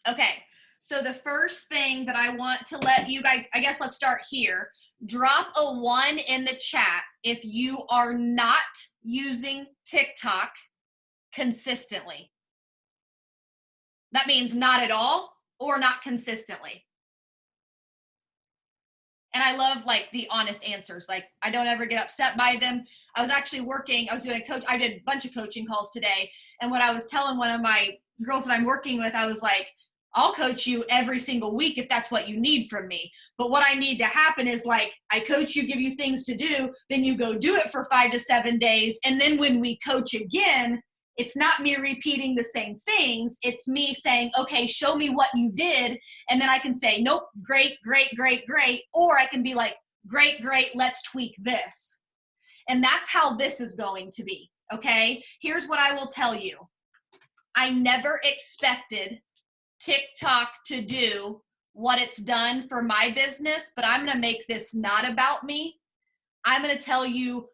Okay, so the first thing that I want to let you guys, I guess let's start here. Drop a 1 in the chat if you are not using TikTok consistently. That means not at all or not consistently. And I love like the honest answers. Like I don't ever get upset by them. I was actually working, I was doing I did a bunch of coaching calls today. And what I was telling one of my girls that I'm working with, I was like, I'll coach you every single week if that's what you need from me. But what I need to happen is like, I coach you, give you things to do, then you go do it for 5 to 7 days. And then when we coach again, it's not me repeating the same things. It's me saying, okay, show me what you did. And then I can say, nope, great, great, great, great. Or I can be like, great, great, let's tweak this. And that's how this is going to be, okay? Here's what I will tell you. I never expected TikTok to do what it's done for my business, but I'm going to make this not about me. I'm going to tell you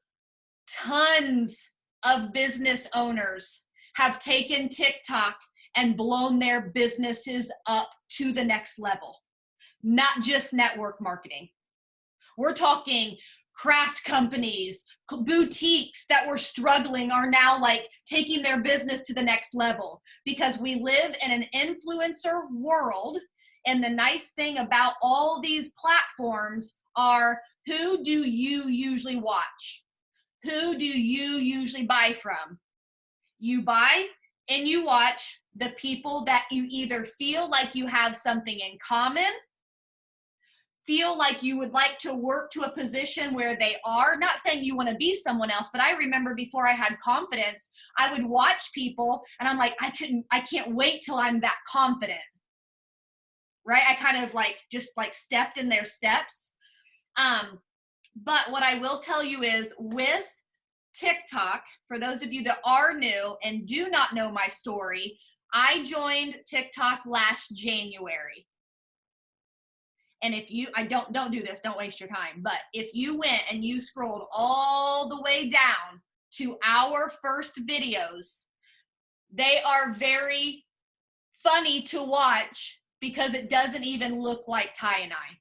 tons of business owners have taken TikTok and blown their businesses up to the next level. Not just network marketing. We're talking craft companies, boutiques that were struggling are now like taking their business to the next level because we live in an influencer world. And the nice thing about all these platforms are, who do you usually watch? Who do you usually buy from? You buy and you watch the people that you either feel like you have something in common, feel like you would like to work to a position where they are. Not saying you want to be someone else, but I remember before I had confidence, I would watch people and I'm like, I can't wait till I'm that confident. Right? I kind of like just like stepped in their steps. But what I will tell you is with TikTok, for those of you that are new and do not know my story, I joined TikTok last January. And if you, I don't do this, don't waste your time. But if you went and you scrolled all the way down to our first videos, they are very funny to watch because it doesn't even look like Ty and I.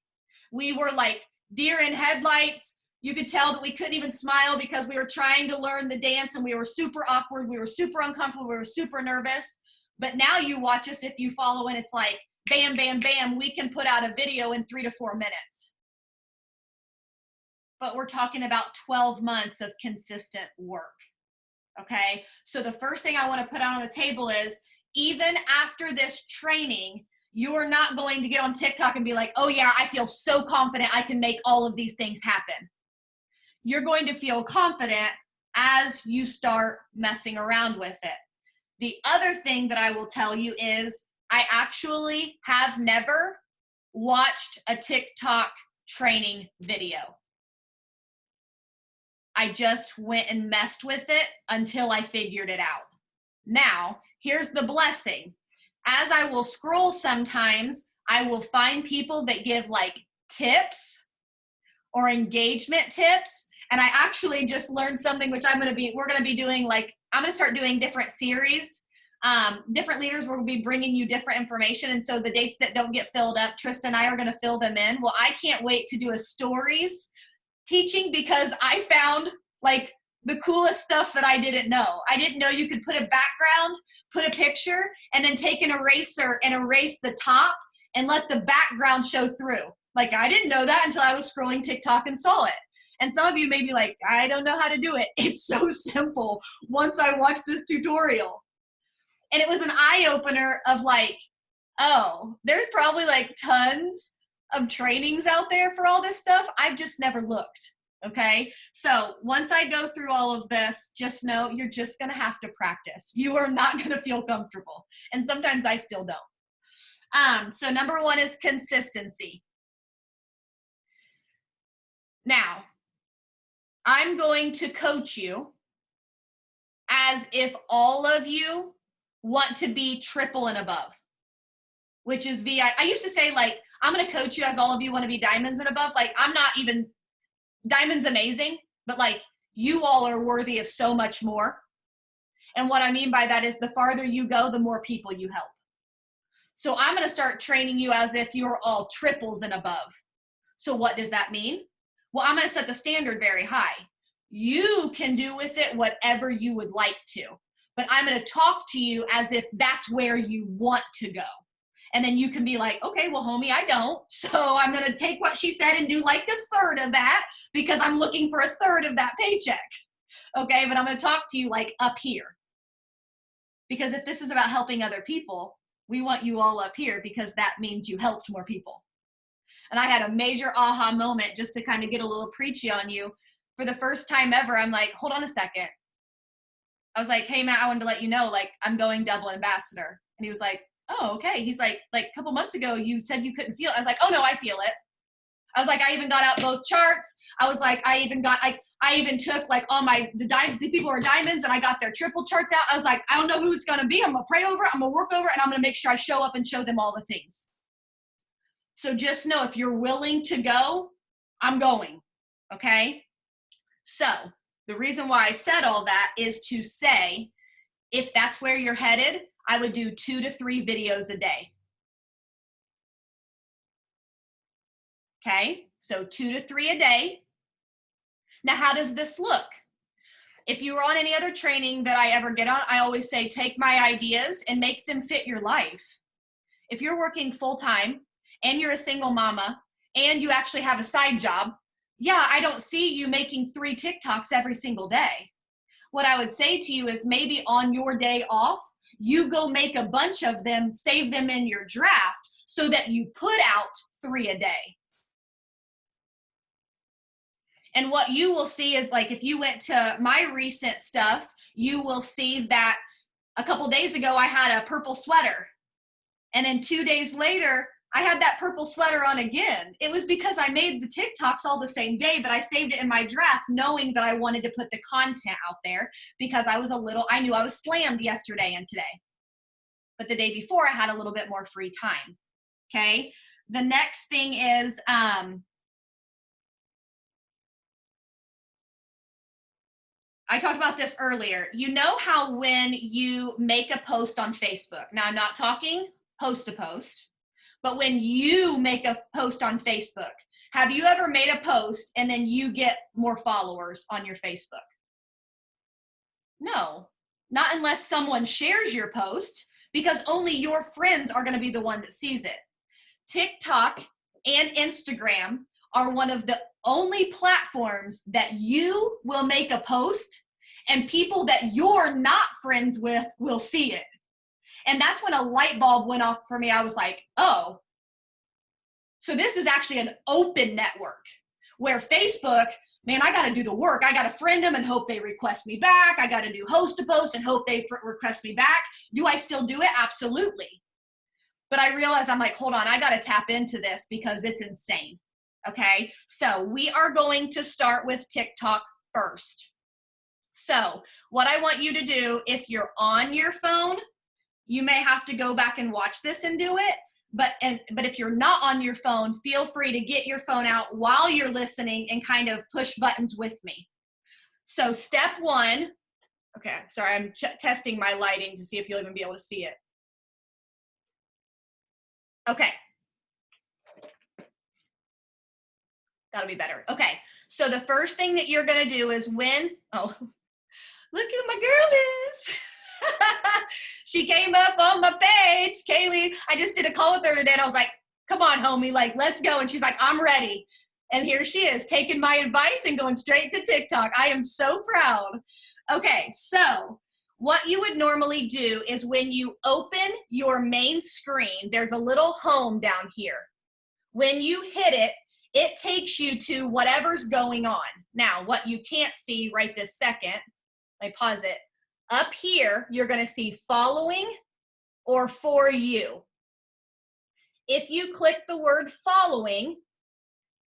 We were like deer in headlights. You could tell that we couldn't even smile because we were trying to learn the dance and we were super awkward. We were super uncomfortable. We were super nervous. But now you watch us, if you follow, and it's like, bam, bam, bam, we can put out a video in 3 to 4 minutes. But we're talking about 12 months of consistent work. Okay? So the first thing I want to put out on the table is, even after this training, you're not going to get on TikTok and be like, oh yeah, I feel so confident I can make all of these things happen. You're going to feel confident as you start messing around with it. The other thing that I will tell you is, I actually have never watched a TikTok training video. I just went and messed with it until I figured it out. Now, here's the blessing. As I will scroll sometimes, I will find people that give like tips or engagement tips. And I actually just learned something, which we're going to be doing, like, I'm going to start doing different series. Different leaders will be bringing you different information. And so the dates that don't get filled up, Tristan and I are going to fill them in. Well, I can't wait to do a stories teaching because I found like the coolest stuff that I didn't know. I didn't know you could put a background, put a picture, and then take an eraser and erase the top and let the background show through. Like, I didn't know that until I was scrolling TikTok and saw it. And some of you may be like, I don't know how to do it. It's so simple once I watched this tutorial. And it was an eye-opener of like, oh, there's probably like tons of trainings out there for all this stuff. I've just never looked. Okay. So once I go through all of this, just know you're just going to have to practice. You are not going to feel comfortable. And sometimes I still don't. So number 1 is consistency. Now, I'm going to coach you as if all of you want to be triple and above, which is I used to say, like, I'm going to coach you as all of you want to be diamonds and above. Like, I'm not even, diamonds amazing, but like, you all are worthy of so much more. And what I mean by that is, the farther you go, the more people you help. So I'm going to start training you as if you're all triples and above. So what does that mean? Well, I'm going to set the standard very high. You can do with it whatever you would like to, but I'm going to talk to you as if that's where you want to go. And then you can be like, okay, well, homie, I don't. So I'm going to take what she said and do like the third of that because I'm looking for a third of that paycheck. Okay, but I'm going to talk to you like up here. Because if this is about helping other people, we want you all up here because that means you helped more people. And I had a major aha moment just to kind of get a little preachy on you. For the first time ever, I'm like, hold on a second. I was like, hey, Matt, I wanted to let you know, like, I'm going double ambassador. And he was like, oh, okay. He's like a couple months ago, you said you couldn't feel it. I was like, oh, no, I feel it. I was like, I even got out both charts. I was like, I even took like all the people who are diamonds and I got their triple charts out. I was like, I don't know who it's going to be. I'm going to pray over it. I'm going to work over it. And I'm going to make sure I show up and show them all the things. So just know if you're willing to go, I'm going. Okay. So the reason why I said all that is to say, if that's where you're headed, I would do 2 to 3 videos a day. Okay, so 2 to 3 a day. Now, how does this look? If you were on any other training that I ever get on, I always say, take my ideas and make them fit your life. If you're working full-time and you're a single mama and you actually have a side job, yeah, I don't see you making 3 TikToks every single day. What I would say to you is maybe on your day off, you go make a bunch of them, save them in your draft so that you put out 3 a day. And what you will see is like, if you went to my recent stuff, you will see that a couple days ago, I had a purple sweater. And then 2 days later, I had that purple sweater on again. It was because I made the TikToks all the same day, but I saved it in my draft knowing that I wanted to put the content out there because I knew I was slammed yesterday and today. But the day before, I had a little bit more free time. Okay. The next thing is, I talked about this earlier. You know how when you make a post on Facebook, now I'm not talking post to post, but when you make a post on Facebook, have you ever made a post and then you get more followers on your Facebook? No, not unless someone shares your post, because only your friends are going to be the one that sees it. TikTok and Instagram are one of the only platforms that you will make a post and people that you're not friends with will see it. And that's when a light bulb went off for me. I was like, oh, so this is actually an open network where Facebook, man, I got to do the work. I got to friend them and hope they request me back. I got to do host to post and hope they request me back. Do I still do it? Absolutely. But I realized I'm like, hold on, I got to tap into this because it's insane. Okay, so we are going to start with TikTok first. So what I want you to do, if you're on your phone, you may have to go back and watch this and do it. But if you're not on your phone, feel free to get your phone out while you're listening and kind of push buttons with me. So step 1, okay, sorry, I'm testing my lighting to see if you'll even be able to see it. Okay. That'll be better. Okay. So the first thing that you're going to do is look who my girl is. She came up on my page. Kaylee, I just did a call with her today and I was like, come on, homie, like, let's go. And she's like, I'm ready. And here she is taking my advice and going straight to TikTok. I am so proud. Okay. So what you would normally do is when you open your main screen, there's a little home down here. When you hit it, it takes you to whatever's going on. Now, what you can't see right this second, let me pause it. Up here, you're going to see following or for you. If you click the word following,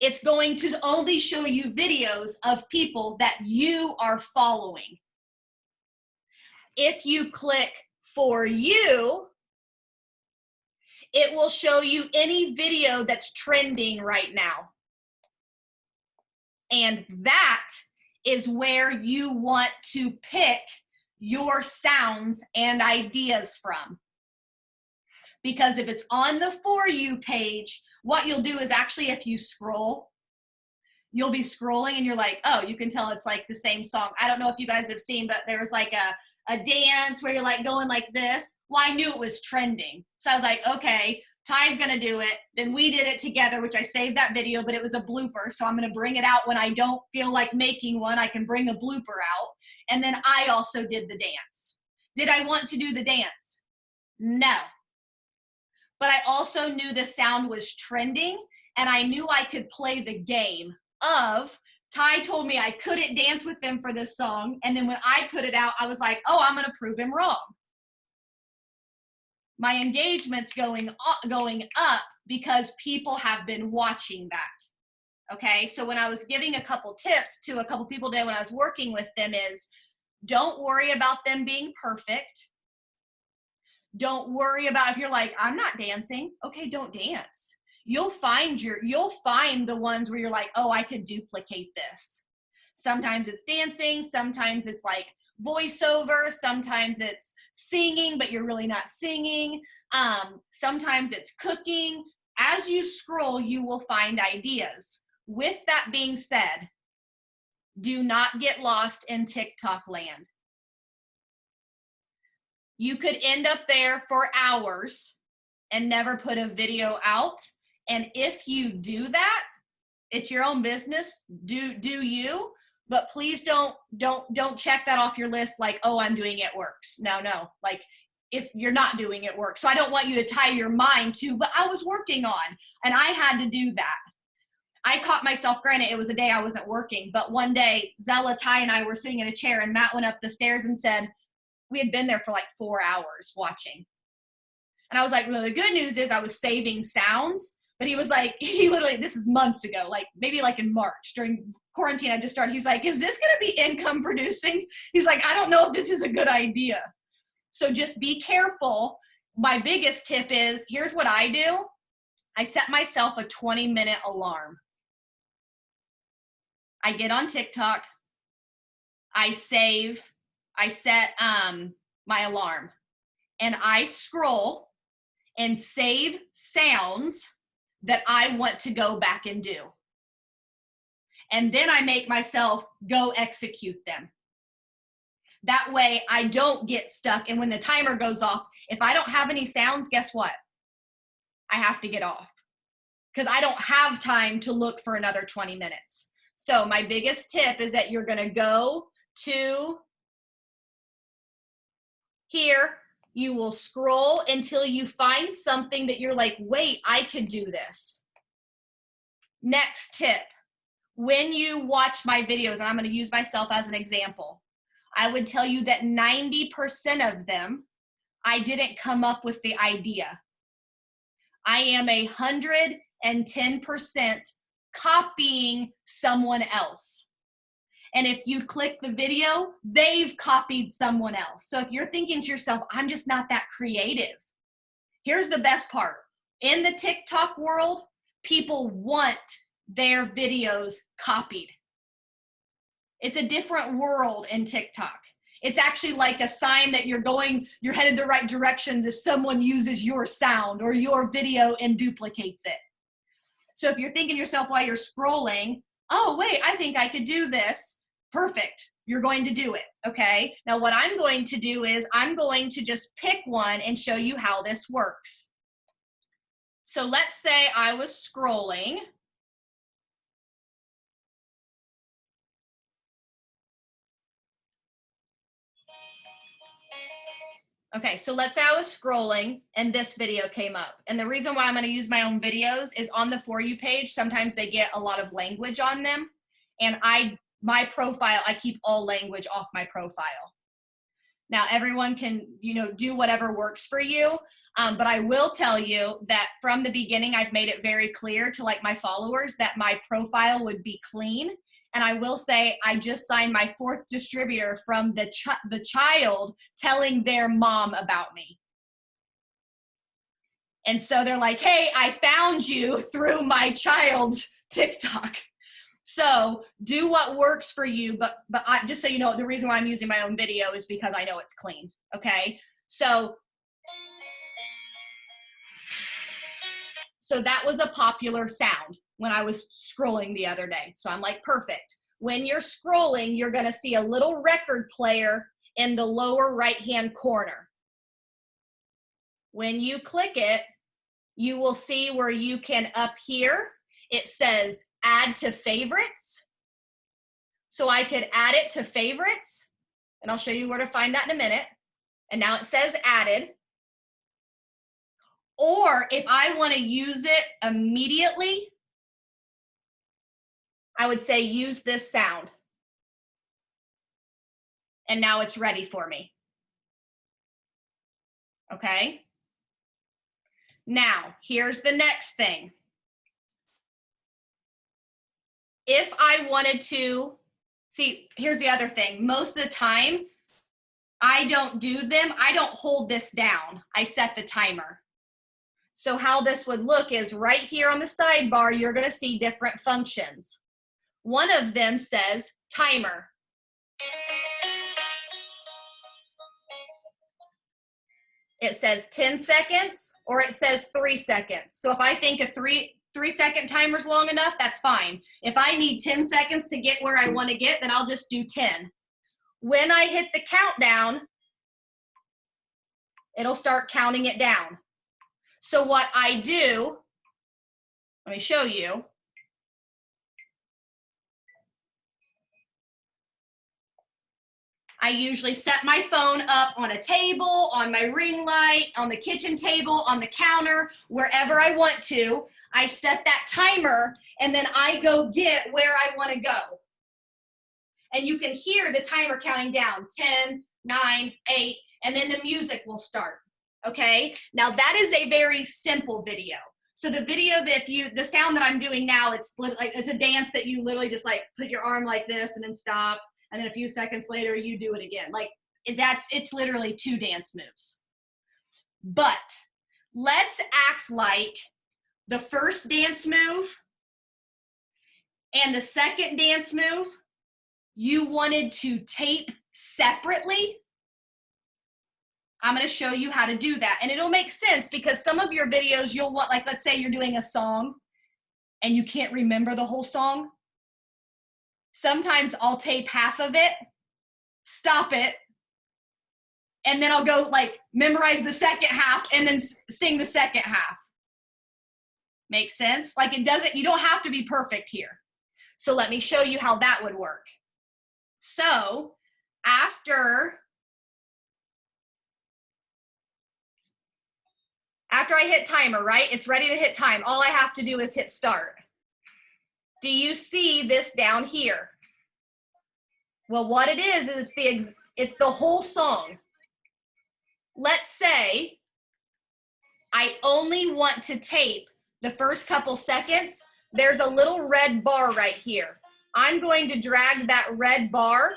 it's going to only show you videos of people that you are following. If you click for you, it will show you any video that's trending right now. And that is where you want to pick your sounds and ideas from. Because if it's on the For You page, what you'll do is actually if you scroll, you'll be scrolling and you're like, oh, you can tell it's like the same song. I don't know if you guys have seen, but there's like a dance where you're like going like this. Well, I knew it was trending. So I was like, okay, Ty's gonna do it. Then we did it together, which I saved that video, but it was a blooper. So I'm gonna bring it out when I don't feel like making one. I can bring a blooper out. And then I also did the dance. Did I want to do the dance? No. But I also knew the sound was trending, and I knew I could play the game of Ty told me I couldn't dance with them for this song, and then when I put it out, I was like, oh, I'm gonna prove him wrong. My engagement's going up because people have been watching that. Okay, so when I was giving a couple tips to a couple people today when I was working with them is, don't worry about them being perfect. Don't worry about if you're like, I'm not dancing. Okay, don't dance. You'll find the ones where you're like, oh, I could duplicate this. Sometimes it's dancing, sometimes it's like voiceover, sometimes it's singing, but you're really not singing. Sometimes it's cooking. As you scroll, you will find ideas. With that being said, do not get lost in TikTok land. You could end up there for hours and never put a video out. And if you do that, it's your own business. Do you? But please don't check that off your list like, oh, I'm doing it works. No. Like if you're not doing it works. So I don't want you to tie your mind to, but I was working on, and I had to do that. I caught myself, granted, it was a day I wasn't working, but one day Zella, Ty, and I were sitting in a chair, and Matt went up the stairs and said, we had been there for like 4 hours watching. And I was like, well, the good news is I was saving sounds, but he was like, he literally, this is months ago, like maybe like in March during quarantine, I just started, he's like, is this going to be income producing? He's like, I don't know if this is a good idea. So just be careful. My biggest tip is, here's what I do. I set myself a 20-minute alarm. I get on TikTok. I set my alarm, and I scroll and save sounds that I want to go back and do. And then I make myself go execute them. That way I don't get stuck. And when the timer goes off, if I don't have any sounds, guess what? I have to get off because I don't have time to look for another 20 minutes. So my biggest tip is that you're going to go to here. You will scroll until you find something that you're like, wait, I could do this. Next tip, when you watch my videos, and I'm going to use myself as an example, I would tell you that 90% of them, I didn't come up with the idea. I am 110% copying someone else. And if you click the video, they've copied someone else. So if you're thinking to yourself, I'm just not that creative. Here's the best part. In the TikTok world, people want their videos copied. It's a different world in TikTok. It's actually like a sign that you're headed the right directions if someone uses your sound or your video and duplicates it. So if you're thinking to yourself while you're scrolling, oh, wait, I think I could do this. Perfect. You're going to do it. Okay. Now what I'm going to do is I'm going to just pick one and show you how this works. So let's say I was scrolling. Okay, so let's say I was scrolling and this video came up. And the reason why I'm going to use my own videos is on the For You page, sometimes they get a lot of language on them. And my profile, I keep all language off my profile. Now, everyone can, do whatever works for you. But I will tell you that from the beginning, I've made it very clear to like my followers that my profile would be clean. And I will say, I just signed my 4th distributor from the child telling their mom about me. And so they're like, hey, I found you through my child's TikTok. So do what works for you. But just so you know, the reason why I'm using my own video is because I know it's clean. Okay. So So that was a popular sound when I was scrolling the other day. So I'm like, perfect. When you're scrolling, you're gonna see a little record player in the lower right-hand corner. When you click it, you will see where you can, up here, it says add to favorites. So I could add it to favorites, and I'll show you where to find that in a minute. And now it says added. Or if I want to use it immediately, I would say use this sound. And now it's ready for me. Okay? Now, here's the next thing. If I wanted to, see, here's the other thing. Most of the time, I don't do them. I don't hold this down. I set the timer. So how this would look is right here on the sidebar, you're going to see different functions. One of them says timer. It says 10 seconds or it says 3 seconds. So if I think a 3-second timer is long enough, that's fine. If I need 10 seconds to get where I want to get, then I'll just do 10. When I hit the countdown, it'll start counting it down. So what I do, let me show you. I usually set my phone up on a table, on my ring light, on the kitchen table, on the counter, wherever I want to. I set that timer and then I go get where I want to go. And you can hear the timer counting down, 10, 9, 8, and then the music will start. Okay, now that is a very simple video. So the video that the sound that I'm doing now, it's like it's a dance that you literally just like put your arm like this and then stop, and then a few seconds later you do it again. Like it's literally 2 dance moves. But let's act like the first dance move and the second dance move you wanted to tape separately. I'm going to show you how to do that. And it'll make sense because some of your videos you'll want, like let's say you're doing a song and you can't remember the whole song. Sometimes I'll tape half of it, stop it, and then I'll go like memorize the second half and then sing the second half. Make sense? Like it doesn't, you don't have to be perfect here. So let me show you how that would work. So after I hit timer, right? It's ready to hit time. All I have to do is hit start. Do you see this down here? Well, what it is it's the whole song. Let's say I only want to tape the first couple seconds. There's a little red bar right here. I'm going to drag that red bar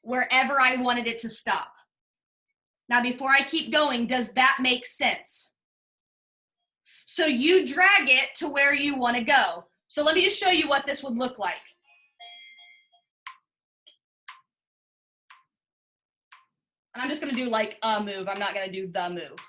wherever I wanted it to stop. Now, before I keep going, does that make sense? So you drag it to where you want to go. So let me just show you what this would look like. And I'm just going to do like a move. I'm not going to do the move.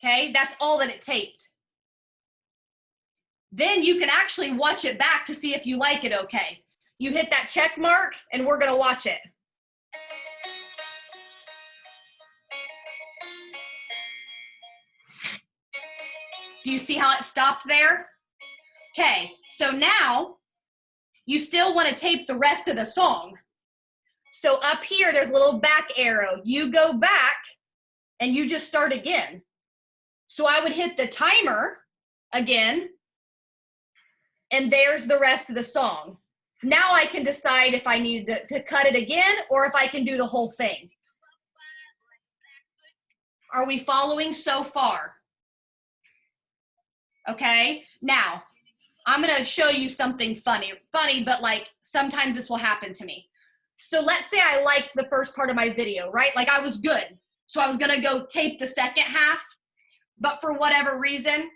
Okay, that's all that it taped. Then you can actually watch it back to see if you like it okay. You hit that check mark and we're gonna watch it. Do you see how it stopped there? Okay, so now you still wanna tape the rest of the song. So up here, there's a little back arrow. You go back and you just start again. So I would hit the timer again, and there's the rest of the song. Now I can decide if I need to cut it again or if I can do the whole thing. Are we following so far? Okay, now I'm gonna show you something funny, but like sometimes this will happen to me. So let's say I liked the first part of my video, right? Like I was good. So I was gonna go tape the second half. But for whatever reason,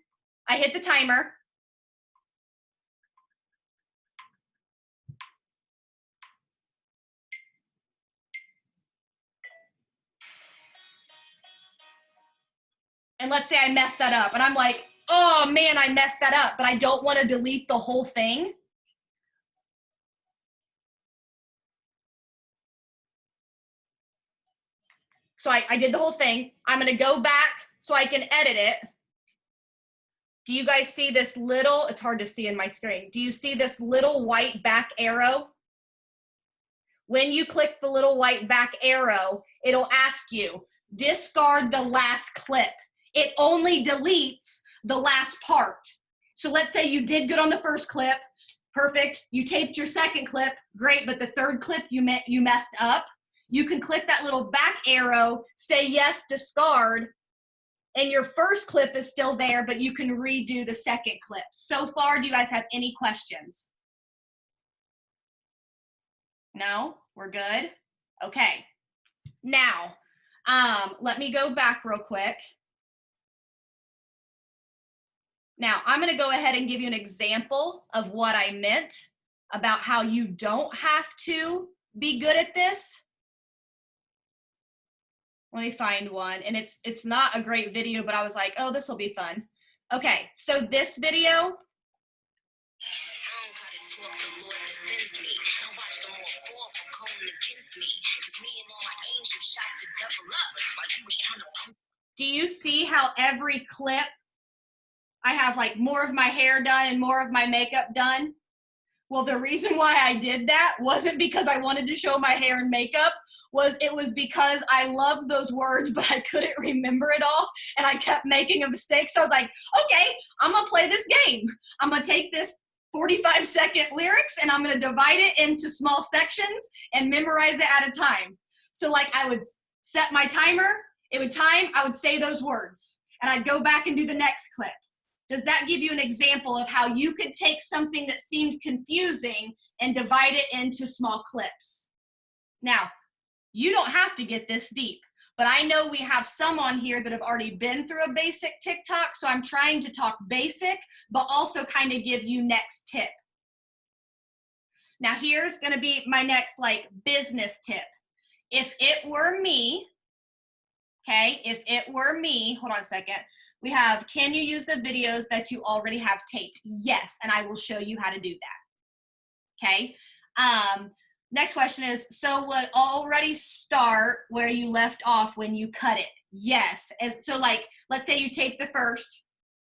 I hit the timer, And let's say I messed that up and I'm like, oh man, I messed that up, but I don't want to delete the whole thing. So I did the whole thing. I'm going to go back so I can edit it. Do you guys see this little, it's hard to see in my screen. Do you see this little white back arrow? When you click the little white back arrow, it'll ask you, discard the last clip. It only deletes the last part. So let's say you did good on the first clip, perfect. You taped your second clip, great, but the third clip you messed up. You can click that little back arrow, say yes, discard, and your first clip is still there, but you can redo the second clip. So far, do you guys have any questions? No? We're good? Okay. Now, let me go back real quick. Now, I'm going to go ahead and give you an example of what I meant about how you don't have to be good at this. Let me find one. And it's not a great video, but I was like, oh, this will be fun. Okay, so this video. Do you see how every clip I have like more of my hair done and more of my makeup done? Well, the reason why I did that wasn't because I wanted to show my hair and makeup, it was because I loved those words, but I couldn't remember it all, and I kept making a mistake. So I was like, okay, I'm gonna play this game. I'm gonna take this 45-second lyrics and I'm gonna divide it into small sections and memorize it at a time. So like I would set my timer, it would time, I would say those words, and I'd go back and do the next clip. Does that give you an example of how you could take something that seemed confusing and divide it into small clips? Now, you don't have to get this deep, but I know we have some on here that have already been through a basic TikTok, so I'm trying to talk basic, but also kind of give you next tip. Now, here's gonna be my next like business tip. If it were me, okay, if it were me, hold on a second. We have, can you use the videos that you already have taped? Yes, and I will show you how to do that. Okay. Next question is, so would already start where you left off when you cut it? Yes. As, so like, let's say you taped the first,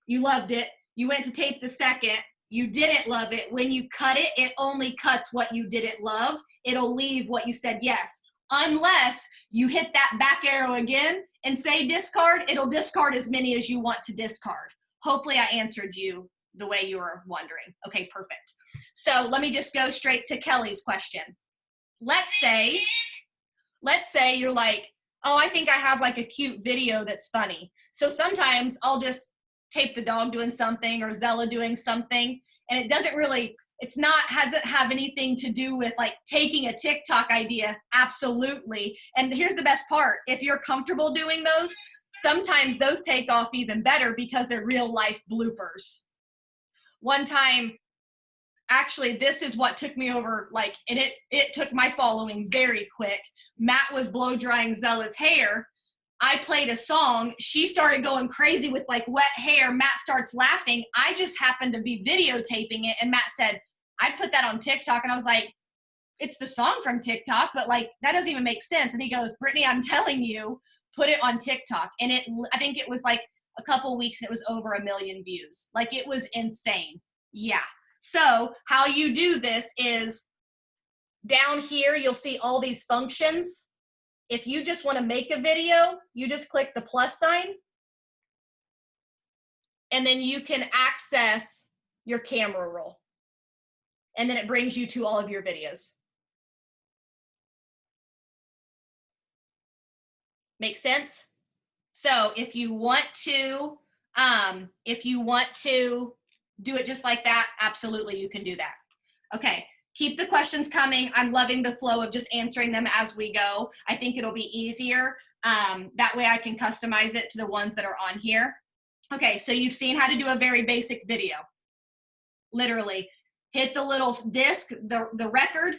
you loved it. You went to tape the second, you didn't love it. When you cut it, it only cuts what you didn't love. It'll leave what you said yes. Unless you hit that back arrow again and say discard, it'll discard as many as you want to discard. Hopefully I answered you the way you were wondering. Okay, perfect. So let me just go straight to Kelly's question. Let's say you're like, oh, I think I have like a cute video that's funny. So sometimes I'll just tape the dog doing something or Zella doing something, and it doesn't really, hasn't have anything to do with like taking a TikTok idea. Absolutely. And here's the best part. If you're comfortable doing those, sometimes those take off even better because they're real life bloopers. One time, actually, this is what took me over, like, and it took my following very quick. Matt was blow drying Zella's hair. I played a song. She started going crazy with like wet hair. Matt starts laughing. I just happened to be videotaping it. And Matt said, I put that on TikTok. And I was like, it's the song from TikTok, but like, that doesn't even make sense. And he goes, Brittany, I'm telling you, put it on TikTok. And I think it was like a couple weeks and it was over 1 million views. Like it was insane. Yeah. So how you do this is down here, you'll see all these functions. If you just want to make a video, you just click the plus sign, and then you can access your camera roll. And then it brings you to all of your videos. Make sense? So if you want to do it just like that, absolutely you can do that. Okay. Keep the questions coming. I'm loving the flow of just answering them as we go. I think it'll be easier. That way I can customize it to the ones that are on here. Okay, so you've seen how to do a very basic video. Literally, hit the little disc, the record,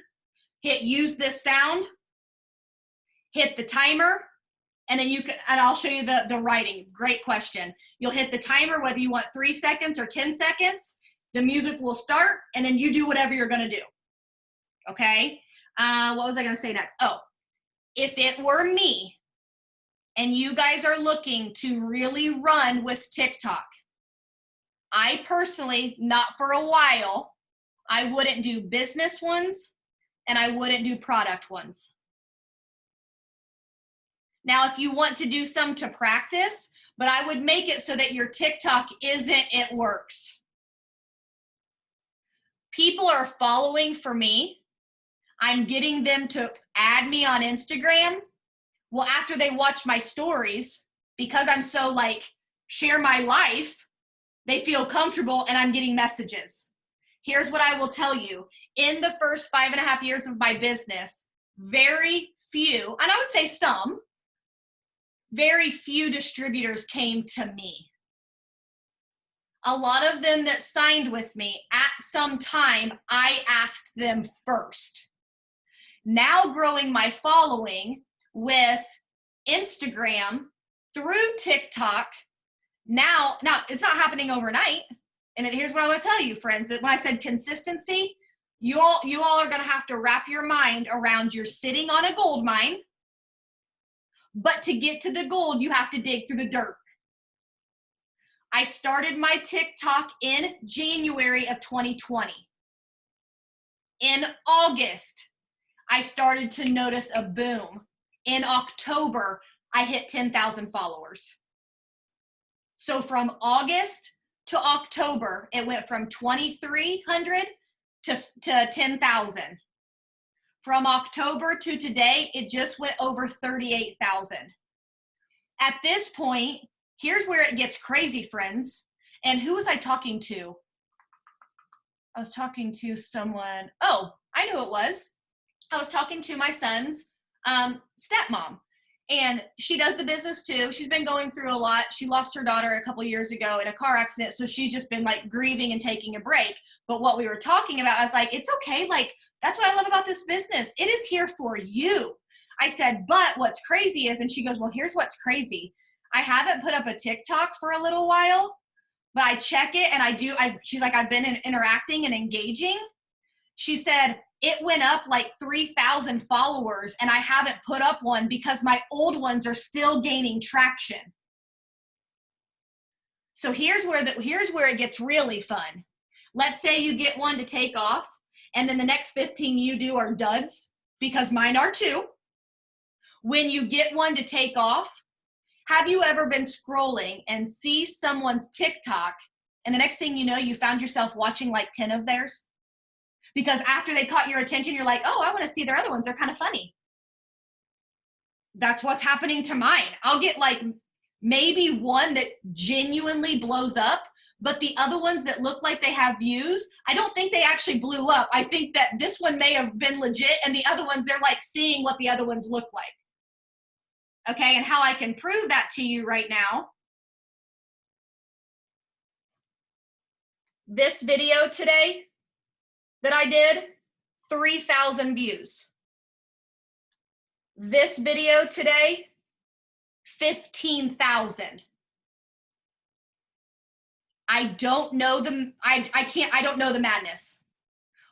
hit use this sound, hit the timer, And then and I'll show you the writing. Great question. You'll hit the timer, whether you want 3 seconds or 10 seconds. The music will start, and then you do whatever you're going to do. Okay? What was I going to say next? Oh, if it were me and you guys are looking to really run with TikTok, I personally, not for a while, I wouldn't do business ones and I wouldn't do product ones. Now, if you want to do some to practice, but I would make it so that your TikTok isn't it works. People are following for me. I'm getting them to add me on Instagram. Well, after they watch my stories, because I'm so like, share my life, they feel comfortable and I'm getting messages. Here's what I will tell you. In the first 5.5 years of my business, very few, and I would say some, very few distributors came to me. A lot of them that signed with me, at some time, I asked them first. Now growing my following with Instagram, through TikTok, now it's not happening overnight. And here's what I want to tell you, friends, that when I said consistency, you all are going to have to wrap your mind around you're sitting on a gold mine, but to get to the gold, you have to dig through the dirt. I started my TikTok in January of 2020. In August, I started to notice a boom. In October, I hit 10,000 followers. So from August to October, it went from 2,300 to 10,000. From October to today, it just went over 38,000. At this point, here's where it gets crazy, friends. And who was I talking to? I was talking to someone. Oh, I knew it was. I was talking to my son's stepmom. And she does the business too. She's been going through a lot. She lost her daughter a couple years ago in a car accident. So she's just been like grieving and taking a break. But what we were talking about, I was like, it's okay. Like, that's what I love about this business. It is here for you. I said, but what's crazy is, and she goes, well, here's what's crazy. I haven't put up a TikTok for a little while, but I check it and she's like, I've been interacting and engaging. She said, it went up like 3,000 followers and I haven't put up one because my old ones are still gaining traction. So here's where it gets really fun. Let's say you get one to take off and then the next 15 you do are duds, because mine are too. When you get one to take off, have you ever been scrolling and see someone's TikTok and the next thing you know, you found yourself watching like 10 of theirs? Because after they caught your attention, you're like, oh, I want to see their other ones. They're kind of funny. That's what's happening to mine. I'll get like maybe one that genuinely blows up, but the other ones that look like they have views, I don't think they actually blew up. I think that this one may have been legit and the other ones, they're like seeing what the other ones look like. Okay, and how I can prove that to you right now. This video today that I did, 3,000 views. This video today, 15,000. I don't know I don't know the madness.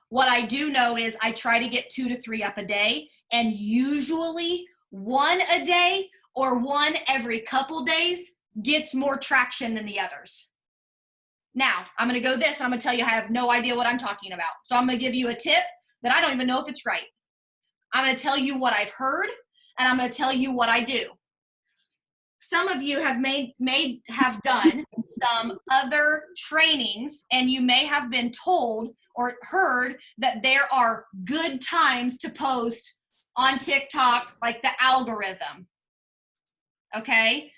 What I do know is I try to get 2 to 3 up a day, and usually one a day or one every couple days gets more traction than the others. Now, I'm going to go this, and I'm going to tell you I have no idea what I'm talking about. So I'm going to give you a tip that I don't even know if it's right. I'm going to tell you what I've heard, and I'm going to tell you what I do. Some of you have have done some other trainings, and you may have been told or heard that there are good times to post on TikTok, like the algorithm. Okay?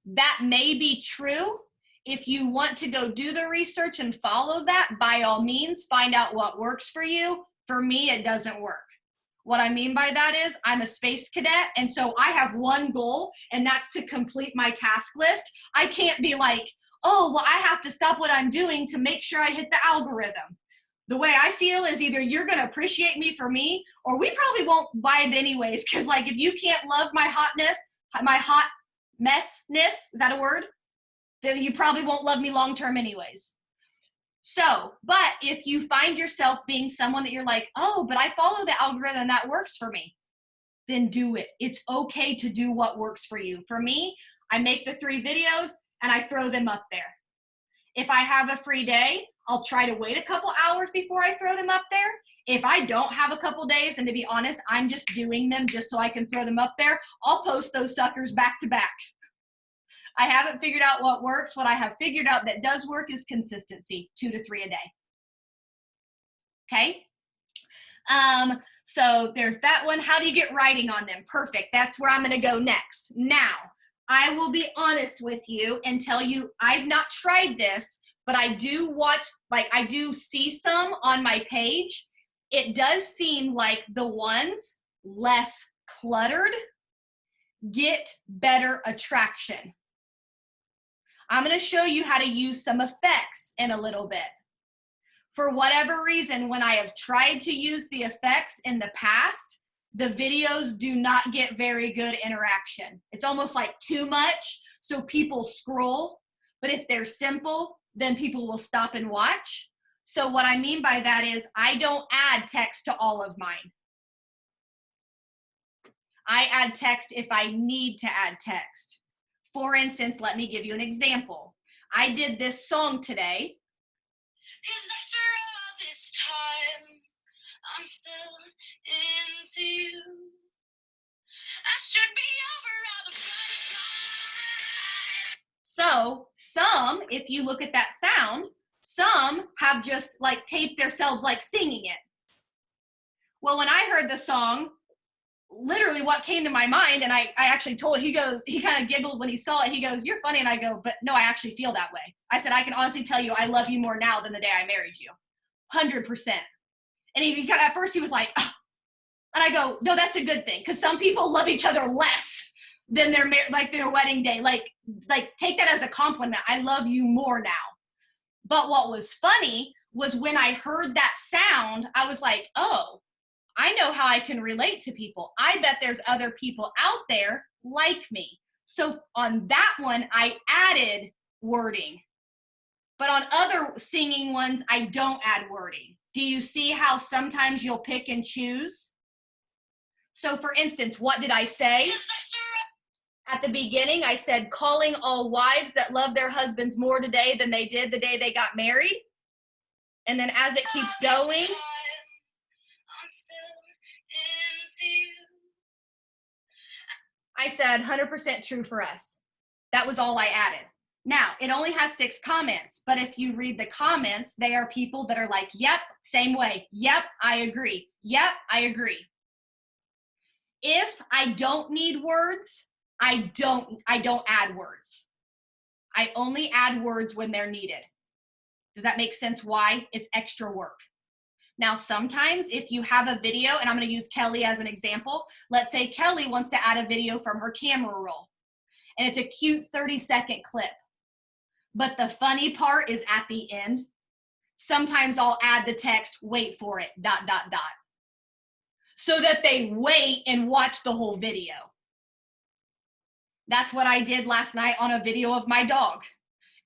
That may be true. If you want to go do the research and follow that, by all means, find out what works for you. For me, it doesn't work. What I mean by that is I'm a space cadet, and so I have one goal, and that's to complete my task list. I can't be like, oh, well, I have to stop what I'm doing to make sure I hit the algorithm. The way I feel is either you're going to appreciate me for me, or we probably won't vibe anyways, because like if you can't love my hotness, my hot messness, is that a word? Then you probably won't love me long term anyways. So, but if you find yourself being someone that you're like, oh, but I follow the algorithm that works for me, then do it. It's okay to do what works for you. For me, I make the 3 videos and I throw them up there. If I have a free day, I'll try to wait a couple hours before I throw them up there. If I don't have a couple days, and to be honest, I'm just doing them just so I can throw them up there, I'll post those suckers back to back. I haven't figured out what works. What I have figured out that does work is consistency, 2 to 3 a day. Okay? So there's that one. How do you get writing on them? Perfect. That's where I'm going to go next. Now, I will be honest with you and tell you I've not tried this, but I do watch, like I do see some on my page. It does seem like the ones less cluttered get better attraction. I'm going to show you how to use some effects in a little bit. For whatever reason, when I have tried to use the effects in the past, the videos do not get very good interaction. It's almost like too much, so people scroll. But if they're simple, then people will stop and watch. So what I mean by that is I don't add text to all of mine. I add text if I need to add text. For instance, let me give you an example. I did this song today. 'Cause after all this time, I'm still into you. I should be over all the butterflies. So some, if you look at that sound, some have just like taped themselves like singing it. Well, when I heard the song, literally what came to my mind, and I actually told, he kind of giggled when he saw it. He goes, "You're funny." And I go, "But no, I actually feel that way." I said, "I can honestly tell you I love you more now than the day I married you. 100%. And he kind of, at first he was like, "Ah." And I go, "No, that's a good thing. Because some people love each other less than their wedding day. Like take that as a compliment. I love you more now." But what was funny was when I heard that sound, I was like, oh, I know how I can relate to people. I bet there's other people out there like me. So on that one, I added wording. But on other singing ones, I don't add wording. Do you see how sometimes you'll pick and choose? So for instance, what did I say? At the beginning, I said, calling all wives that love their husbands more today than they did the day they got married. And then as it keeps going, I said 100% true for us. That was all I added. Now, it only has 6 comments, but if you read the comments, they are people that are like, yep, same way. Yep, I agree. Yep, I agree. If I don't need words, I don't add words. I only add words when they're needed. Does that make sense why? It's extra work. Now, sometimes if you have a video, and I'm going to use Kelly as an example. Let's say Kelly wants to add a video from her camera roll, and it's a cute 30-second clip. But the funny part is at the end. Sometimes I'll add the text, wait for it, ... so that they wait and watch the whole video. That's what I did last night on a video of my dog.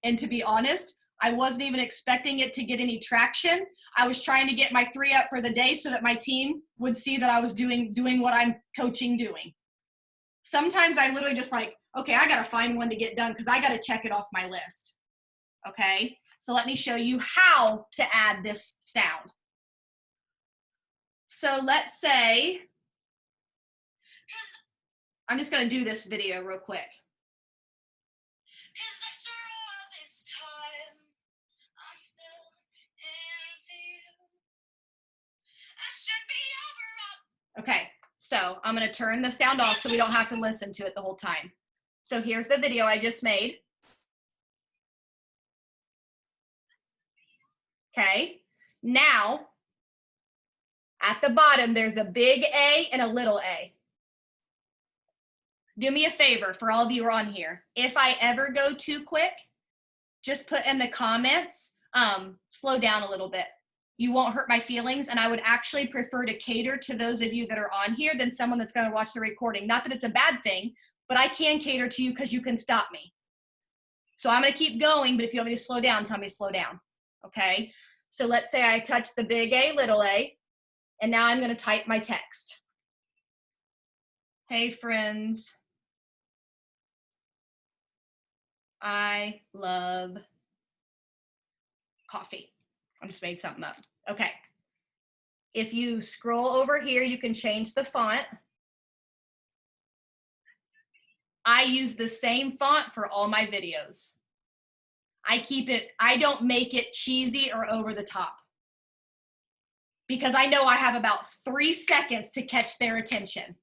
And to be honest, I wasn't even expecting it to get any traction. I was trying to get my 3 up for the day so that my team would see that I was doing what I'm coaching doing. Sometimes I literally just like, okay, I gotta find one to get done because I gotta check it off my list. Okay, so let me show you how to add this sound. So let's say, I'm just gonna do this video real quick. Okay, so I'm gonna turn the sound off so we don't have to listen to it the whole time. So here's the video I just made. Okay, now at the bottom there's a big A and a little a. Do me a favor for all of you who are on here. If I ever go too quick, just put in the comments, slow down a little bit. You won't hurt my feelings, and I would actually prefer to cater to those of you that are on here than someone that's going to watch the recording. Not that it's a bad thing, but I can cater to you because you can stop me. So I'm going to keep going, but if you want me to slow down, tell me to slow down. Okay? So let's say I touch the big A, little a, and now I'm going to type my text. Hey, friends. I love coffee. I just made something up. Okay. If you scroll over here, you can change the font. I use the same font for all my videos. I don't make it cheesy or over the top because I know I have about 3 seconds to catch their attention.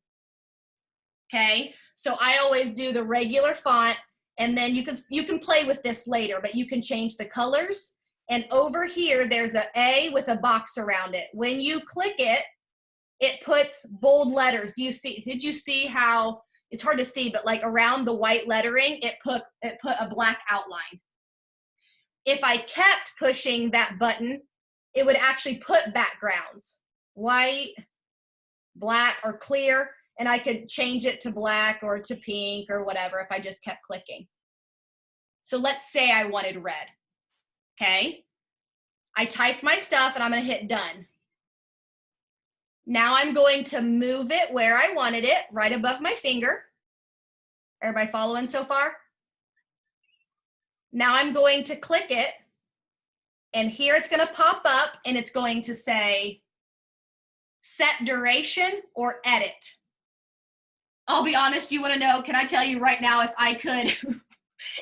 Okay, so I always do the regular font, and then you can play with this later, but you can change the colors. And over here, there's an A with a box around it. When you click it, it puts bold letters. Did you see how, it's hard to see, but like around the white lettering, it put a black outline. If I kept pushing that button, it would actually put backgrounds, white, black, or clear, and I could change it to black or to pink or whatever if I just kept clicking. So let's say I wanted red, okay? I typed my stuff and I'm gonna hit done. Now I'm going to move it where I wanted it, right above my finger. Everybody following so far? Now I'm going to click it, and here it's gonna pop up and it's going to say set duration or edit. I'll be honest, you wanna know, can I tell you right now, if I could,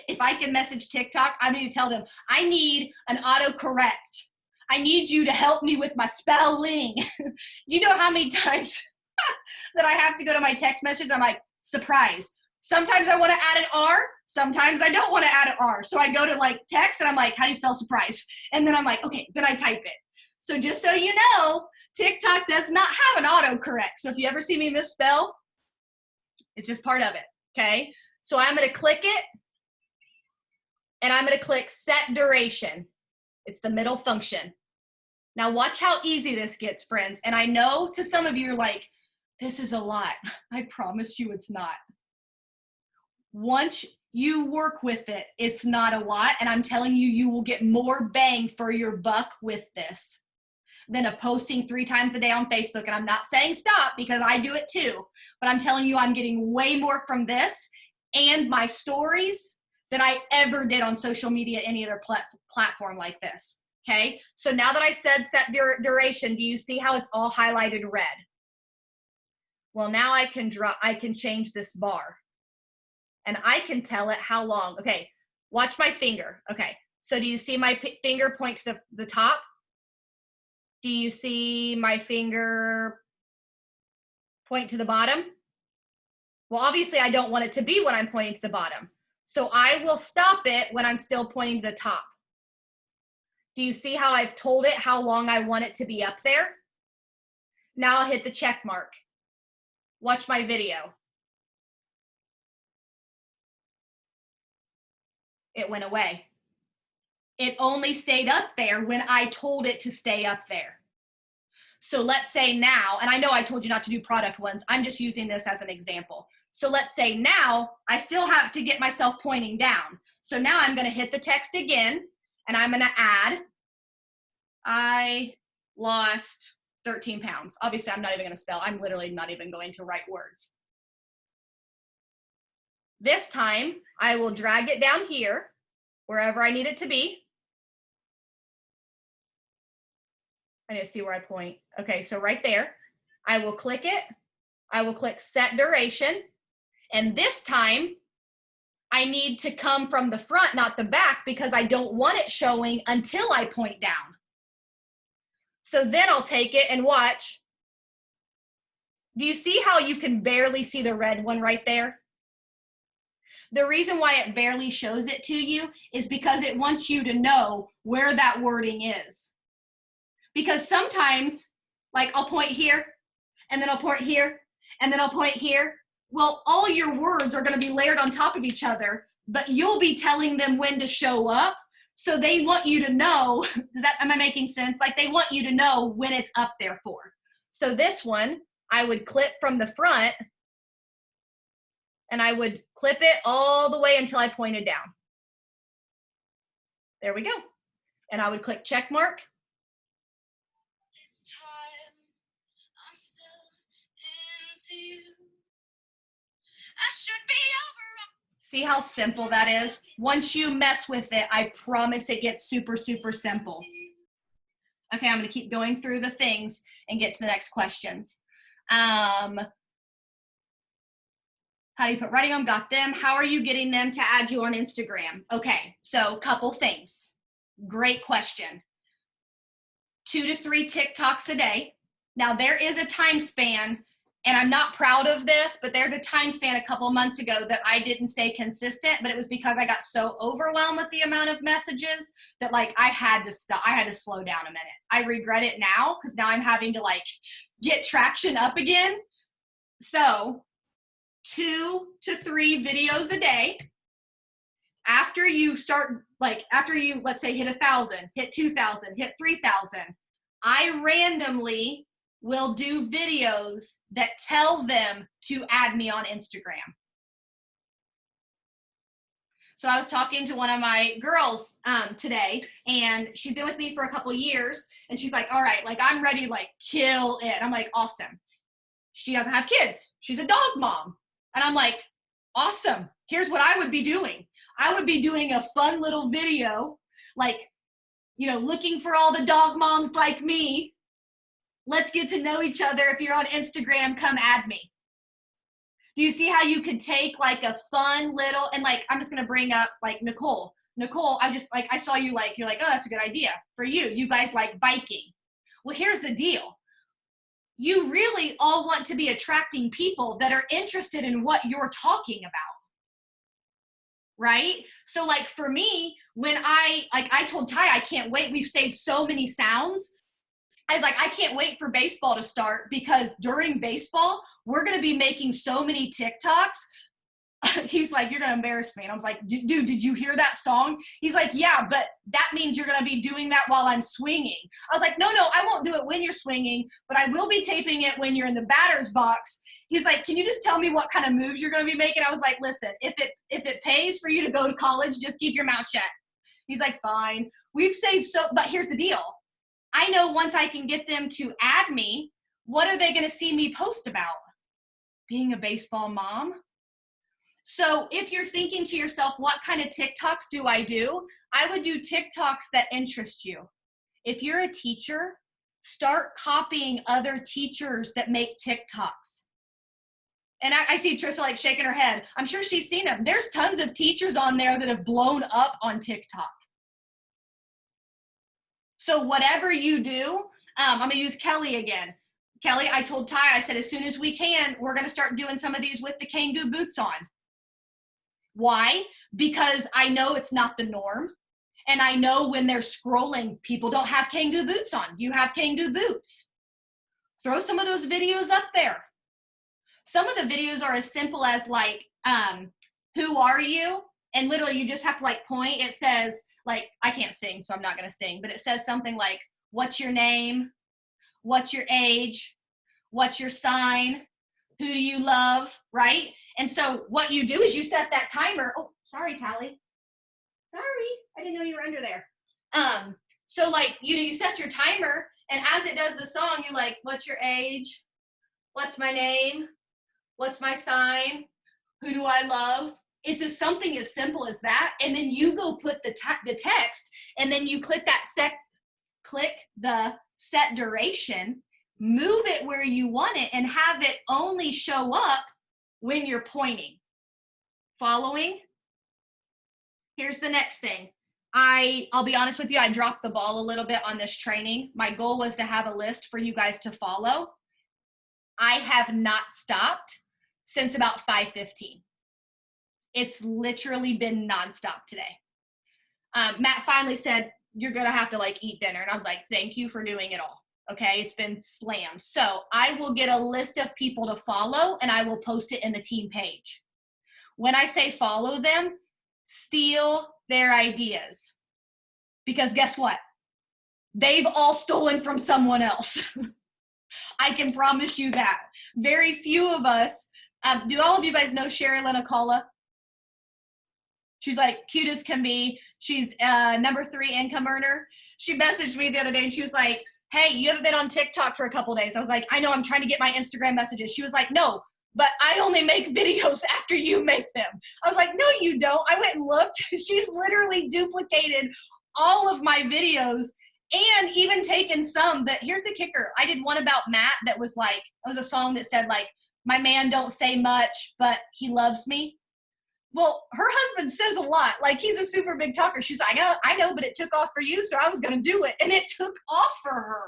if I can message TikTok, I need to tell them, I need an autocorrect. I need you to help me with my spelling. Do you know how many times that I have to go to my text message? I'm like, surprise. Sometimes I want to add an R. Sometimes I don't want to add an R. So I go to like text and I'm like, how do you spell surprise? And then I'm like, okay, then I type it. So just so you know, TikTok does not have an autocorrect. So if you ever see me misspell, it's just part of it, okay? So I'm going to click it, and I'm going to click set duration. It's the middle function. Now watch how easy this gets, friends. And I know to some of you, you're like, this is a lot. I promise you it's not. Once you work with it, it's not a lot. And I'm telling you, you will get more bang for your buck with this than a posting 3 times a day on Facebook. And I'm not saying stop, because I do it too. But I'm telling you, I'm getting way more from this and my stories than I ever did on social media, any other platform like this. Okay, so now that I said set duration, do you see how it's all highlighted red? Well, now I can change this bar, and I can tell it how long. Okay, watch my finger. Okay, so do you see my finger point to the top? Do you see my finger point to the bottom? Well, obviously I don't want it to be when I'm pointing to the bottom. So I will stop it when I'm still pointing to the top. Do you see how I've told it how long I want it to be up there? Now I'll hit the check mark. Watch my video. It went away. It only stayed up there when I told it to stay up there. So let's say now, and I know I told you not to do product ones, I'm just using this as an example. So let's say now I still have to get myself pointing down. So now I'm going to hit the text again, and I'm going to add, I lost 13 pounds. Obviously, I'm not even going to spell. I'm literally not even going to write words. This time, I will drag it down here, wherever I need it to be. I need to see where I point. Okay, so right there. I will click it. I will click set duration. And this time, I need to come from the front, not the back, because I don't want it showing until I point down. So then I'll take it and watch. Do you see how you can barely see the red one right there? The reason why it barely shows it to you is because it wants you to know where that wording is. Because sometimes, like, I'll point here, and then I'll point here, and then I'll point here. Well, all your words are going to be layered on top of each other, but you'll be telling them when to show up. So they want you to know, am I making sense? Like, they want you to know when it's up there for. So this one, I would clip from the front, And I would clip it all the way until I pointed down. There we go. And I would click check mark. This time I'm still into you. I should be over. See how simple that is? Once you mess with it, I promise it gets super, super simple. Okay, I'm going to keep going through the things and get to the next questions. How do you put writing on? Got them. How are you getting them to add you on Instagram? Okay, so couple things. Great question. 2 to 3 TikToks a day. Now there is a time span, and I'm not proud of this, but there's a time span a couple months ago that I didn't stay consistent, but it was because I got so overwhelmed with the amount of messages that like I had to stop. I had to slow down a minute. I regret it now because now I'm having to like get traction up again. So 2 to 3 videos a day. After you start, like after you, let's say, hit 1,000, hit 2,000, hit 3,000, I randomly will do videos that tell them to add me on Instagram. So I was talking to one of my girls today, and she's been with me for a couple years, and she's like, all right, like I'm ready to like kill it. I'm like, awesome. She doesn't have kids. She's a dog mom. And I'm like, awesome. Here's what I would be doing. I would be doing a fun little video, like, you know, looking for all the dog moms like me. Let's get to know each other. If you're on Instagram, come add me. Do you see how you could take like a fun little, and like, I'm just going to bring up like Nicole. Nicole, I saw you like, you're like, oh, that's a good idea for you. You guys like biking. Well, here's the deal. You really all want to be attracting people that are interested in what you're talking about. Right? So like for me, when I told Ty, I can't wait. We've saved so many sounds. I was like, I can't wait for baseball to start because during baseball, we're going to be making so many TikToks. He's like, you're going to embarrass me. And I was like, dude, did you hear that song? He's like, yeah, but that means you're going to be doing that while I'm swinging. I was like, no, I won't do it when you're swinging, but I will be taping it when you're in the batter's box. He's like, can you just tell me what kind of moves you're going to be making? I was like, listen, if it pays for you to go to college, just keep your mouth shut. He's like, fine. We've saved but here's the deal. I know once I can get them to add me, what are they going to see me post about? Being a baseball mom. So if you're thinking to yourself, what kind of TikToks do? I would do TikToks that interest you. If you're a teacher, start copying other teachers that make TikToks. And I see Trista like shaking her head. I'm sure she's seen them. There's tons of teachers on there that have blown up on TikTok. So whatever you do, I'm going to use Kelly again. Kelly, I told Ty, I said, as soon as we can, we're going to start doing some of these with the Kangoo boots on. Why? Because I know it's not the norm. And I know when they're scrolling, people don't have Kangoo boots on. You have Kangoo boots. Throw some of those videos up there. Some of the videos are as simple as like, who are you? And literally you just have to like point. It says like, I can't sing, so I'm not going to sing, but it says something like, what's your name? What's your age? What's your sign? Who do you love? Right? And so what you do is you set that timer. Oh, sorry, Tally. Sorry, I didn't know you were under there. So like you set your timer, and as it does the song, you like, what's your age? What's my name? What's my sign? Who do I love? It's just something as simple as that. And then you go put the text, and then you click the set duration, move it where you want it, and have it only show up when you're pointing. Following? Here's the next thing. I'll be honest with you, I dropped the ball a little bit on this training. My goal was to have a list for you guys to follow. I have not stopped since about 5:15. It's literally been nonstop today. Matt finally said, you're going to have to like eat dinner. And I was like, thank you for doing it all. Okay, it's been slammed. So I will get a list of people to follow, and I will post it in the team page. When I say follow them, steal their ideas. Because guess what? They've all stolen from someone else. I can promise you that. Very few of us Do all of you guys know Sherry Lenacala? She's like cute as can be. She's #3 income earner. She messaged me the other day and she was like, hey, you haven't been on TikTok for a couple days. I was like, I know, I'm trying to get my Instagram messages. She was like, no, but I only make videos after you make them. I was like, no, you don't. I went and looked. She's literally duplicated all of my videos and even taken some that, here's the kicker. I did one about Matt that was like, it was a song that said like, my man don't say much, but he loves me. Well, her husband says a lot. Like, he's a super big talker. She's like, I know, but it took off for you, so I was going to do it. And it took off for her.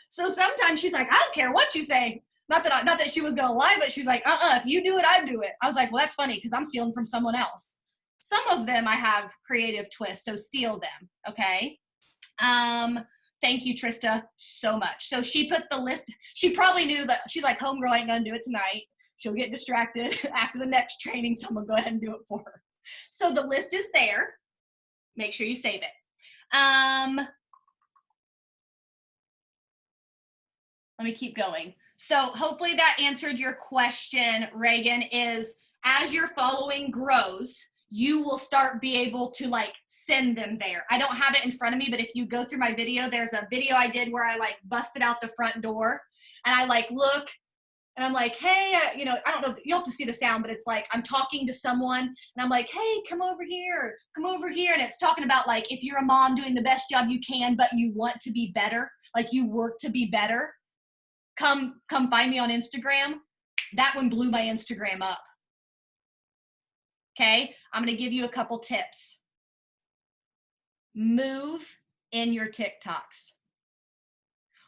So sometimes she's like, I don't care what you say. Not that she was going to lie, but she's like, if you do it, I do it. I was like, well, that's funny because I'm stealing from someone else. Some of them I have creative twists, so steal them, okay? Thank you, Trista, so much. So she put the list. She probably knew that. She's like, homegirl ain't going to do it tonight. She'll get distracted after the next training, so I'm going to go ahead and do it for her. So the list is there. Make sure you save it. Let me keep going. So hopefully that answered your question, Reagan, is as your following grows, you will start be able to like send them there. I don't have it in front of me, but if you go through my video, there's a video I did where I like busted out the front door and I like look and I'm like, hey, I don't know, you'll have to see the sound, but it's like I'm talking to someone and I'm like, hey, come over here. And it's talking about like if you're a mom doing the best job you can, but you want to be better, like you work to be better, come find me on Instagram. That one blew my Instagram up. Okay, I'm going to give you a couple tips. Move in your TikToks.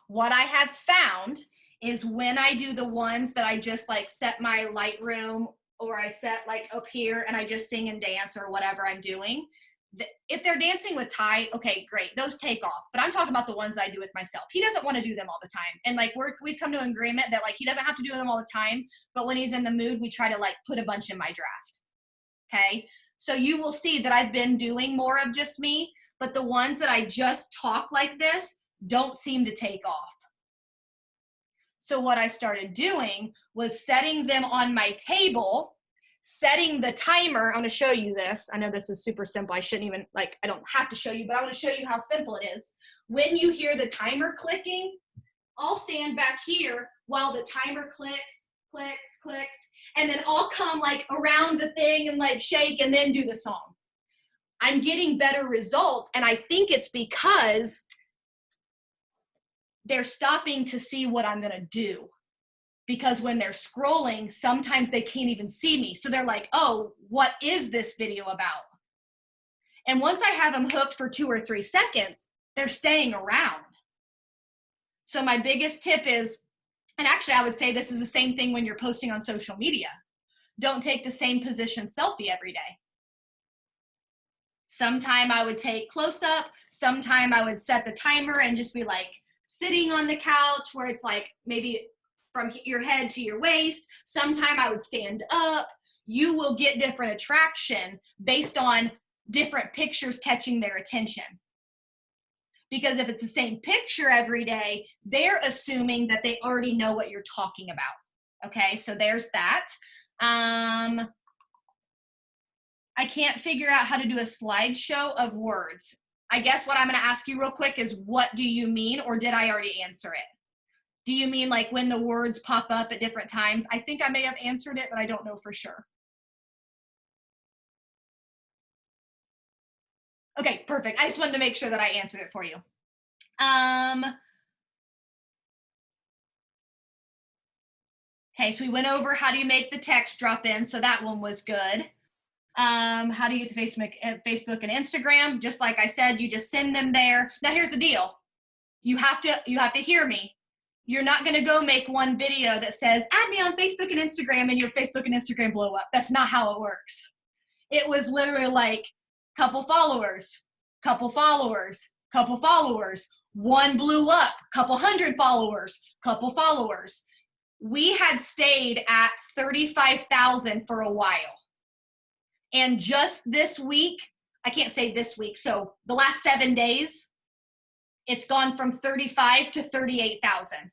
What I have found is when I do the ones that I just like set my Lightroom or I set like up here and I just sing and dance or whatever I'm doing, if they're dancing with Ty, okay, great. Those take off. But I'm talking about the ones I do with myself. He doesn't want to do them all the time. And like we've come to an agreement that like he doesn't have to do them all the time. But when he's in the mood, we try to like put a bunch in my draft. Okay. So you will see that I've been doing more of just me, but the ones that I just talk like this don't seem to take off. So what I started doing was setting them on my table, setting the timer. I'm going to show you this. I know this is super simple. I shouldn't even, like, I don't have to show you, but I want to show you how simple it is. When you hear the timer clicking, I'll stand back here while the timer clicks, and then I'll come like around the thing and like shake and then do the song. I'm getting better results, and I think it's because they're stopping to see what I'm going to do. Because when they're scrolling, sometimes they can't even see me. So they're like, oh, what is this video about? And once I have them hooked for 2 or 3 seconds, they're staying around. So my biggest tip is, and actually I would say this is the same thing when you're posting on social media. Don't take the same position selfie every day. Sometime I would take close up. Sometime I would set the timer and just be like sitting on the couch where it's like maybe from your head to your waist. Sometime I would stand up. You will get different attraction based on different pictures catching their attention. Because if it's the same picture every day, they're assuming that they already know what you're talking about. Okay, so there's that. I can't figure out how to do a slideshow of words. I guess what I'm going to ask you real quick is, what do you mean, or did I already answer it? Do you mean like when the words pop up at different times? I think I may have answered it, but I don't know for sure. Okay, perfect. I just wanted to make sure that I answered it for you. Okay, so we went over how do you make the text drop in, so that one was good. How do you get to Facebook and Instagram? Just like I said, you just send them there. Now here's the deal. You have to hear me. You're not going to go make one video that says, add me on Facebook and Instagram, and your Facebook and Instagram blow up. That's not how it works. It was literally like couple followers, one blew up, couple hundred followers, couple followers. We had stayed at 35,000 for a while. And just this week, I can't say this week, so the last 7 days, it's gone from 35 to 38,000.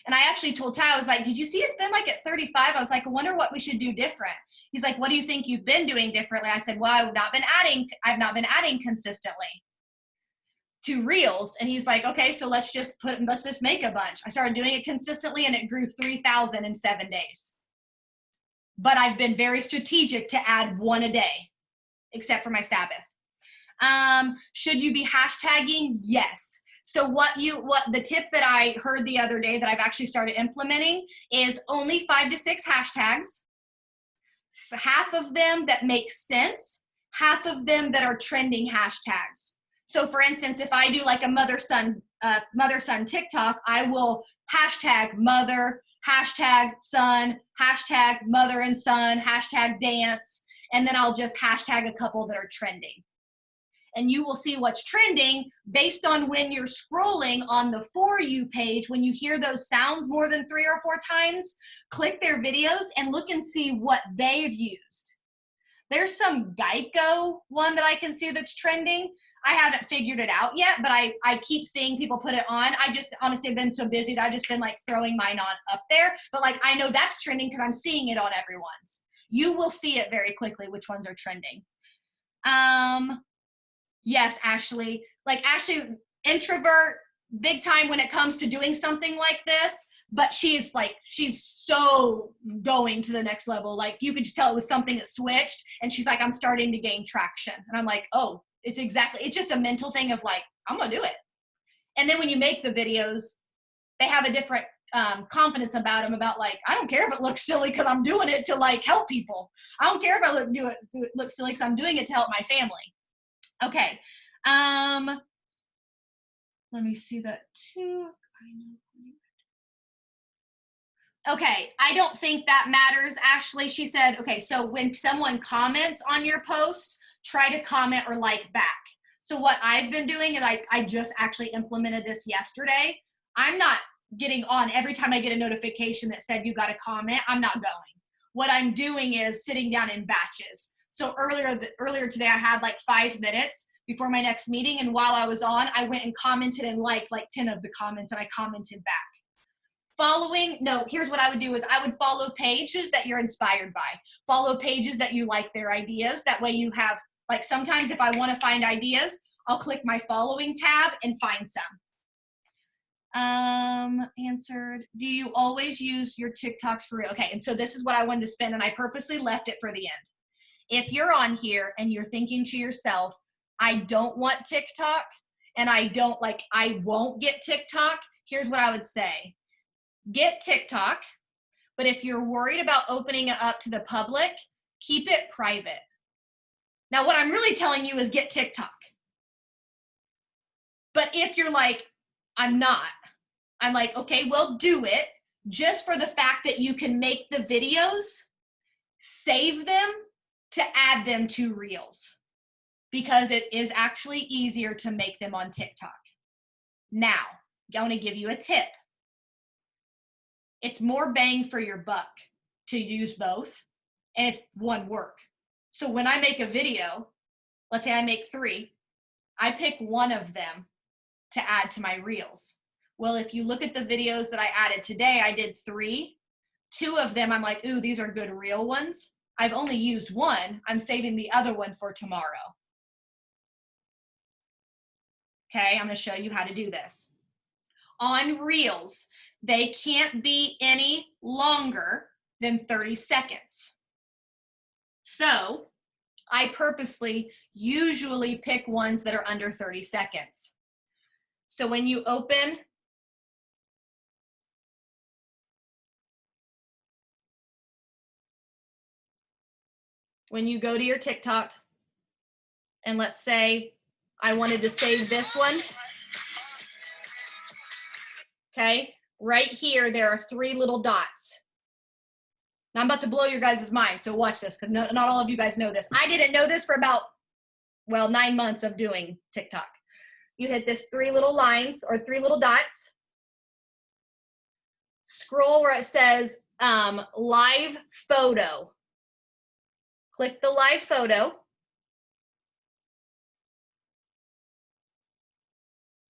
And I actually told Ty, I was like, did you see it's been like at 35? I was like, I wonder what we should do different. He's like, what do you think you've been doing differently? I said, well, I've not been adding consistently to reels. And he's like, okay, so let's just make a bunch. I started doing it consistently and it grew 3,000 in 7 days. But I've been very strategic to add one a day, except for my Sabbath. Should you be hashtagging? Yes. So what the tip that I heard the other day that I've actually started implementing is only 5 to 6 hashtags, half of them that make sense, half of them that are trending hashtags. So for instance, if I do like a mother-son TikTok, I will hashtag mother, hashtag son, hashtag mother and son, hashtag dance, and then I'll just hashtag a couple that are trending. And you will see what's trending based on when you're scrolling on the For You page. When you hear those sounds more than 3 or 4 times, click their videos and look and see what they've used. There's some Geico one that I can see that's trending. I haven't figured it out yet, but I keep seeing people put it on. I just honestly have been so busy that I've just been like throwing mine on up there. But like I know that's trending because I'm seeing it on everyone's. You will see it very quickly which ones are trending. Yes, Ashley. Like Ashley, introvert, big time when it comes to doing something like this, but she's so going to the next level. Like you could just tell it was something that switched and she's like, I'm starting to gain traction. And I'm like, oh, it's just a mental thing of like, I'm gonna do it. And then when you make the videos, they have a different confidence about them, about like, I don't care if it looks silly because I'm doing it to like help people. I don't care if it looks silly because I'm doing it to help my family. Okay. Let me see that too. Okay, I don't think that matters, Ashley. She said, okay, so when someone comments on your post, try to comment or like back. So what I've been doing, and I just actually implemented this yesterday, I'm not getting on every time I get a notification that said you got a comment, I'm not going. What I'm doing is sitting down in batches. So earlier today, I had like 5 minutes before my next meeting, and while I was on, I went and commented and liked like 10 of the comments, and I commented back. Here's what I would do is I would follow pages that you're inspired by. Follow pages that you like their ideas. That way you have, like sometimes if I want to find ideas, I'll click my following tab and find some. Answered, do you always use your TikToks for real? Okay, and so this is what I wanted to spin, and I purposely left it for the end. If you're on here and you're thinking to yourself, I don't want TikTok, and I won't get TikTok, here's what I would say. Get TikTok, but if you're worried about opening it up to the public, keep it private. Now, what I'm really telling you is get TikTok. But if you're like, I'm like, okay, well, do it just for the fact that you can make the videos, save them to add them to Reels, because it is actually easier to make them on TikTok. Now, I want to give you a tip. It's more bang for your buck to use both, and it's one work. So when I make a video, let's say I make 3, I pick one of them to add to my Reels. Well, if you look at the videos that I added today, I did 3. 2 of them, I'm like, ooh, these are good reel ones. I've only used 1. I'm saving the other one for tomorrow. Okay, I'm going to show you how to do this. On Reels, they can't be any longer than 30 seconds. So I purposely usually pick ones that are under 30 seconds. So when you open, when you go to your TikTok, and let's say I wanted to save this one. Okay, right here, there are 3 little dots. Now I'm about to blow your guys' mind, so watch this, because not all of you guys know this. I didn't know this for about, 9 months of doing TikTok. You hit this 3 little lines or 3 little dots. Scroll where it says live photo. Click the live photo.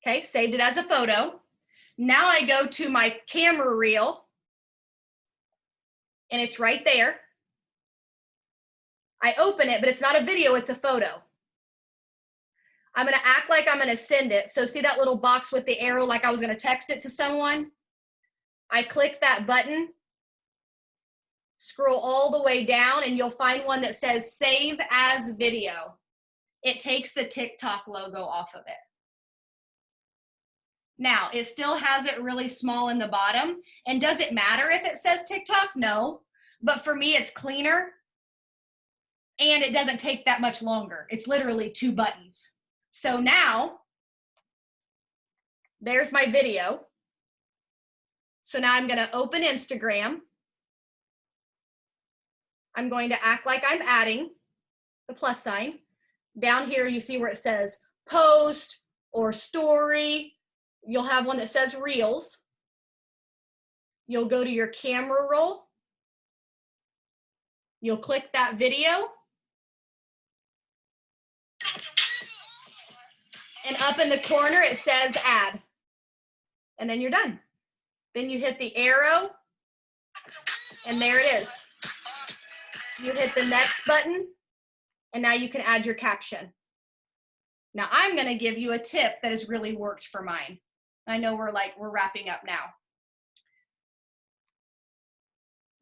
Okay, saved it as a photo. Now I go to my camera reel, and it's right there. I open it, but it's not a video, it's a photo. I'm gonna act like I'm gonna send it. So see that little box with the arrow like I was gonna text it to someone? I click that button, scroll all the way down, and you'll find one that says Save as Video. It takes the TikTok logo off of it. Now, it still has it really small in the bottom. And does it matter if it says TikTok? No. But for me, it's cleaner. And it doesn't take that much longer. It's literally 2 buttons. So now, there's my video. So now I'm going to open Instagram. I'm going to act like I'm adding the plus sign. Down here, you see where it says post or story. You'll have one that says Reels. You'll go to your camera roll. You'll click that video. And up in the corner, it says add. And then you're done. Then you hit the arrow, and there it is. You hit the next button, and now you can add your caption. Now I'm going to give you a tip that has really worked for mine. I know we're wrapping up now.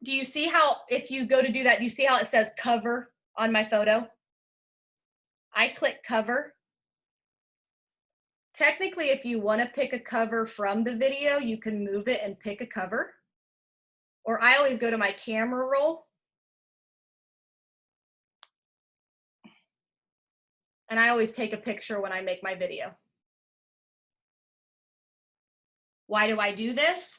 Do you see how, if you go to do that, do you see how it says cover on my photo? I click cover. Technically, if you want to pick a cover from the video, you can move it and pick a cover. Or I always go to my camera roll. And I always take a picture when I make my video. Why do I do this?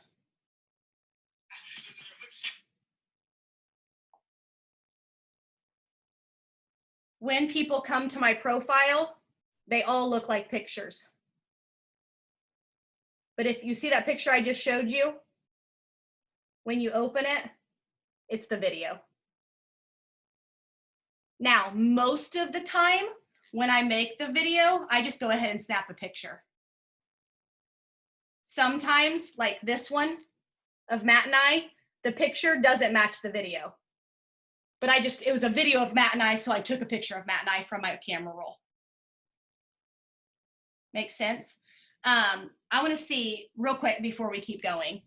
When people come to my profile, they all look like pictures. But if you see that picture I just showed you, when you open it, it's the video. Now, most of the time when I make the video, I just go ahead and snap a picture. Sometimes, like this one of Matt and I, the picture doesn't match the video. But it was a video of Matt and I, so I took a picture of Matt and I from my camera roll. Makes sense? I want to see real quick before we keep going.